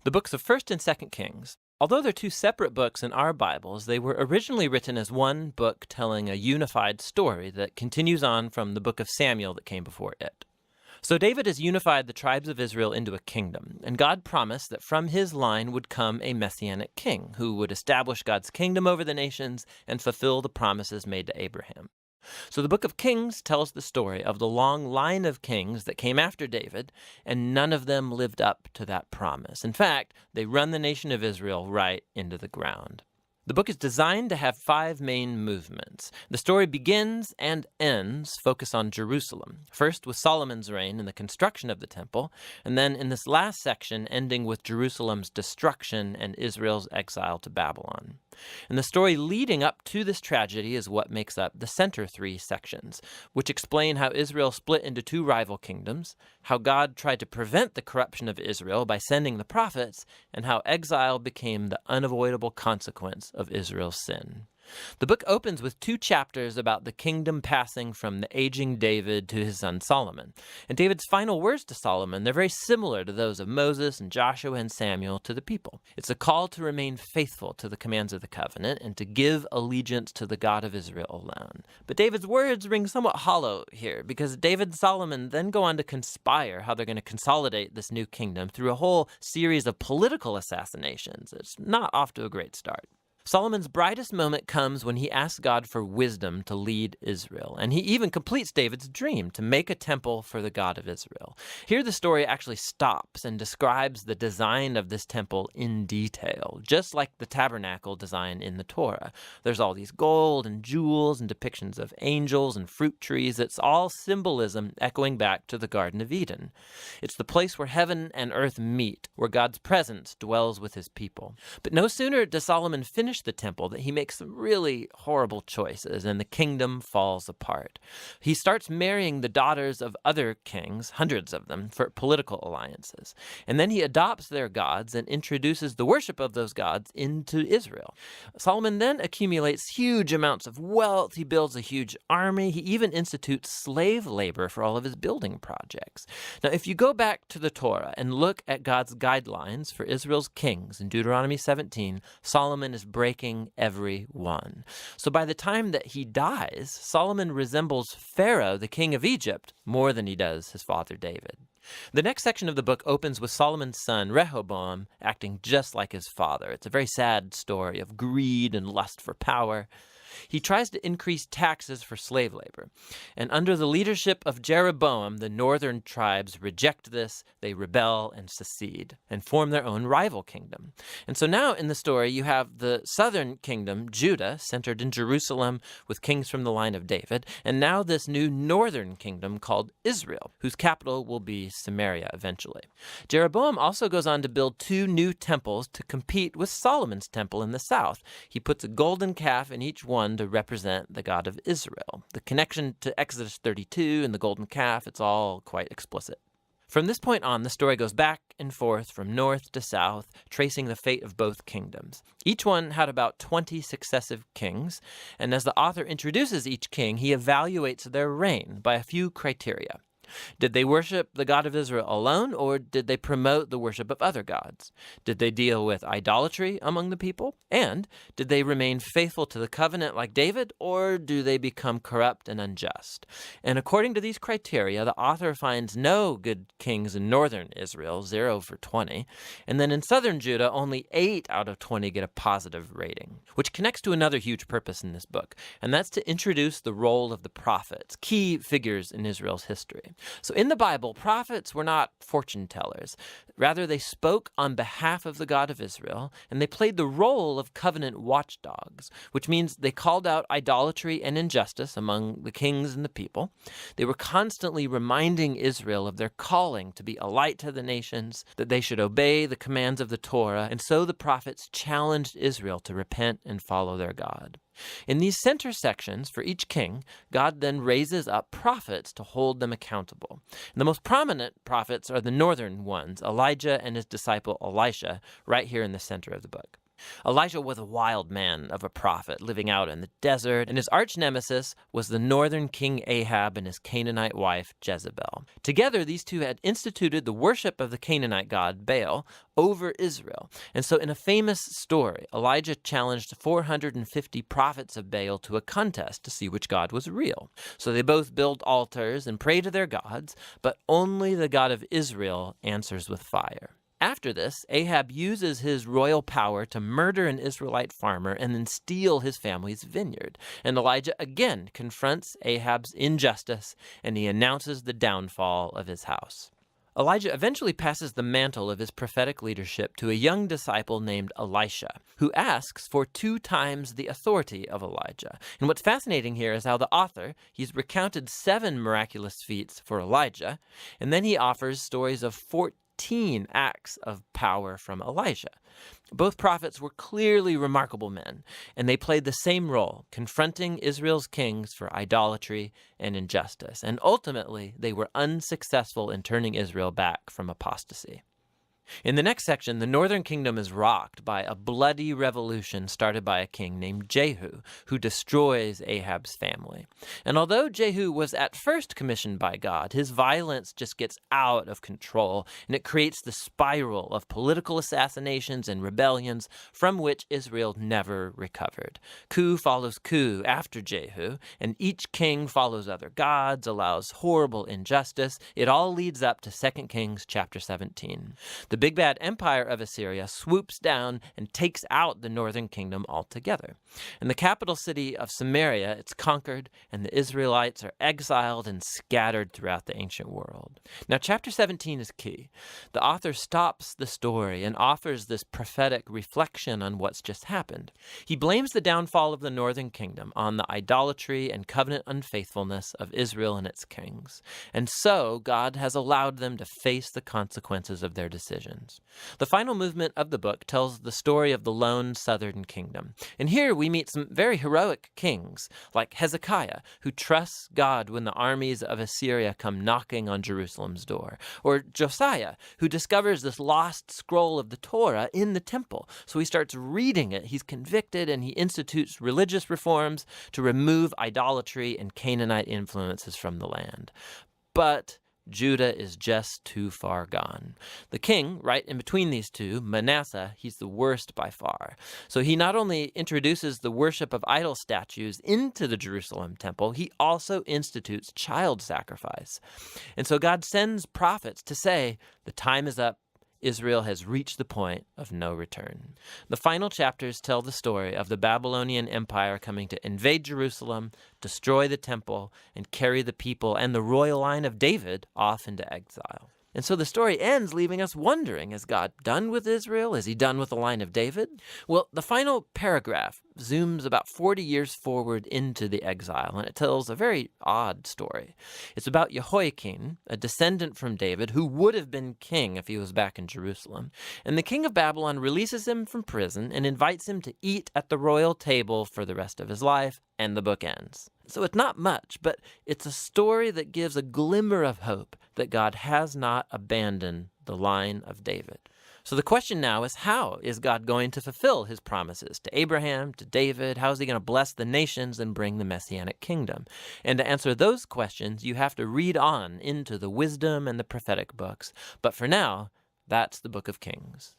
The books of 1st and 2nd Kings. Although they're two separate books in our Bibles, they were originally written as one book telling a unified story that continues on from the book of Samuel that came before it. So David has unified the tribes of Israel into a kingdom, and God promised that from his line would come a messianic king who would establish God's kingdom over the nations and fulfill the promises made to Abraham. So the book of Kings tells the story of the long line of kings that came after David, and none of them lived up to that promise. In fact, they run the nation of Israel right into the ground. The book is designed to have 5 main movements. The story begins and ends focus on Jerusalem, first with Solomon's reign and the construction of the temple, and then in this last section ending with Jerusalem's destruction and Israel's exile to Babylon. And the story leading up to this tragedy is what makes up the center 3 sections, which explain how Israel split into 2 rival kingdoms, how God tried to prevent the corruption of Israel by sending the prophets, and how exile became the unavoidable consequence of Israel's sin. The book opens with 2 chapters about the kingdom passing from the aging David to his son Solomon. And David's final words to Solomon, they're very similar to those of Moses and Joshua and Samuel to the people. It's a call to remain faithful to the commands of the covenant and to give allegiance to the God of Israel alone. But David's words ring somewhat hollow here because David and Solomon then go on to conspire how they're going to consolidate this new kingdom through a whole series of political assassinations. It's not off to a great start. Solomon's brightest moment comes when he asks God for wisdom to lead Israel, and he even completes David's dream to make a temple for the God of Israel. Here the story actually stops and describes the design of this temple in detail, just like the tabernacle design in the Torah. There's all these gold and jewels and depictions of angels and fruit trees. It's all symbolism echoing back to the Garden of Eden. It's the place where heaven and earth meet, where God's presence dwells with his people. But no sooner does Solomon finish the temple that he makes some really horrible choices and the kingdom falls apart. He starts marrying the daughters of other kings, hundreds of them, for political alliances. And then he adopts their gods and introduces the worship of those gods into Israel. Solomon then accumulates huge amounts of wealth. He builds a huge army. He even institutes slave labor for all of his building projects. Now, if you go back to the Torah and look at God's guidelines for Israel's kings in Deuteronomy 17, Solomon is breaking every one. So by the time that he dies, Solomon resembles Pharaoh, the king of Egypt, more than he does his father David. The next section of the book opens with Solomon's son, Rehoboam, acting just like his father. It's a very sad story of greed and lust for power. He tries to increase taxes for slave labor. And under the leadership of Jeroboam, the northern tribes reject this, they rebel and secede, and form their own rival kingdom. And so now in the story, you have the southern kingdom, Judah, centered in Jerusalem with kings from the line of David, and now this new northern kingdom called Israel, whose capital will be Samaria eventually. Jeroboam also goes on to build 2 new temples to compete with Solomon's temple in the south. He puts a golden calf in each one to represent the God of Israel. The connection to Exodus 32 and the golden calf, it's all quite explicit. From this point on, the story goes back and forth from north to south, tracing the fate of both kingdoms. Each one had about 20 successive kings, and as the author introduces each king, he evaluates their reign by a few criteria. Did they worship the God of Israel alone, or did they promote the worship of other gods? Did they deal with idolatry among the people? And did they remain faithful to the covenant like David, or do they become corrupt and unjust? And according to these criteria, the author finds no good kings in northern Israel, 0 for 20, and then in southern Judah, only 8 out of 20 get a positive rating, which connects to another huge purpose in this book, and that's to introduce the role of the prophets, key figures in Israel's history. So in the Bible, prophets were not fortune tellers. Rather, they spoke on behalf of the God of Israel, and they played the role of covenant watchdogs, which means they called out idolatry and injustice among the kings and the people. They were constantly reminding Israel of their calling to be a light to the nations, that they should obey the commands of the Torah, and so the prophets challenged Israel to repent and follow their God. In these center sections for each king, God then raises up prophets to hold them accountable. And the most prominent prophets are the northern ones, Elijah and his disciple Elisha, right here in the center of the book. Elijah was a wild man of a prophet living out in the desert, and his arch nemesis was the northern king Ahab and his Canaanite wife Jezebel. Together, these two had instituted the worship of the Canaanite god Baal over Israel. And so in a famous story, Elijah challenged 450 prophets of Baal to a contest to see which god was real. So they both build altars and pray to their gods, but only the God of Israel answers with fire. After this, Ahab uses his royal power to murder an Israelite farmer and then steal his family's vineyard. And Elijah again confronts Ahab's injustice, and he announces the downfall of his house. Elijah eventually passes the mantle of his prophetic leadership to a young disciple named Elisha, who asks for 2 times the authority of Elijah. And what's fascinating here is how the author, he's recounted 7 miraculous feats for Elijah, and then he offers stories of 14 acts of power from Elijah. Both prophets were clearly remarkable men, and they played the same role, confronting Israel's kings for idolatry and injustice. And ultimately, they were unsuccessful in turning Israel back from apostasy. In the next section, the northern kingdom is rocked by a bloody revolution started by a king named Jehu, who destroys Ahab's family. And although Jehu was at first commissioned by God, his violence just gets out of control, and it creates the spiral of political assassinations and rebellions from which Israel never recovered. Coup follows coup after Jehu, and each king follows other gods, allows horrible injustice. It all leads up to 2 Kings chapter 17. The big bad empire of Assyria swoops down and takes out the northern kingdom altogether. In the capital city of Samaria, it's conquered, and the Israelites are exiled and scattered throughout the ancient world. Now, chapter 17 is key. The author stops the story and offers this prophetic reflection on what's just happened. He blames the downfall of the northern kingdom on the idolatry and covenant unfaithfulness of Israel and its kings. And so, God has allowed them to face the consequences of their decisions. The final movement of the book tells the story of the lone southern kingdom. And here we meet some very heroic kings, like Hezekiah, who trusts God when the armies of Assyria come knocking on Jerusalem's door, or Josiah, who discovers this lost scroll of the Torah in the temple. So he starts reading it, he's convicted, and he institutes religious reforms to remove idolatry and Canaanite influences from the land. But Judah is just too far gone. The king, right in between these two, Manasseh, he's the worst by far. So he not only introduces the worship of idol statues into the Jerusalem temple, he also institutes child sacrifice. And so God sends prophets to say, the time is up. Israel has reached the point of no return. The final chapters tell the story of the Babylonian Empire coming to invade Jerusalem, destroy the temple, and carry the people and the royal line of David off into exile. And so the story ends leaving us wondering, is God done with Israel? Is he done with the line of David? Well, the final paragraph zooms about 40 years forward into the exile, and it tells a very odd story. It's about Jehoiakim, a descendant from David, who would have been king if he was back in Jerusalem. And the king of Babylon releases him from prison and invites him to eat at the royal table for the rest of his life, and the book ends. So it's not much, but it's a story that gives a glimmer of hope that God has not abandoned the line of David. So the question now is, how is God going to fulfill his promises to Abraham, to David? How is he going to bless the nations and bring the Messianic kingdom? And to answer those questions, you have to read on into the wisdom and the prophetic books. But for now, that's the Book of Kings.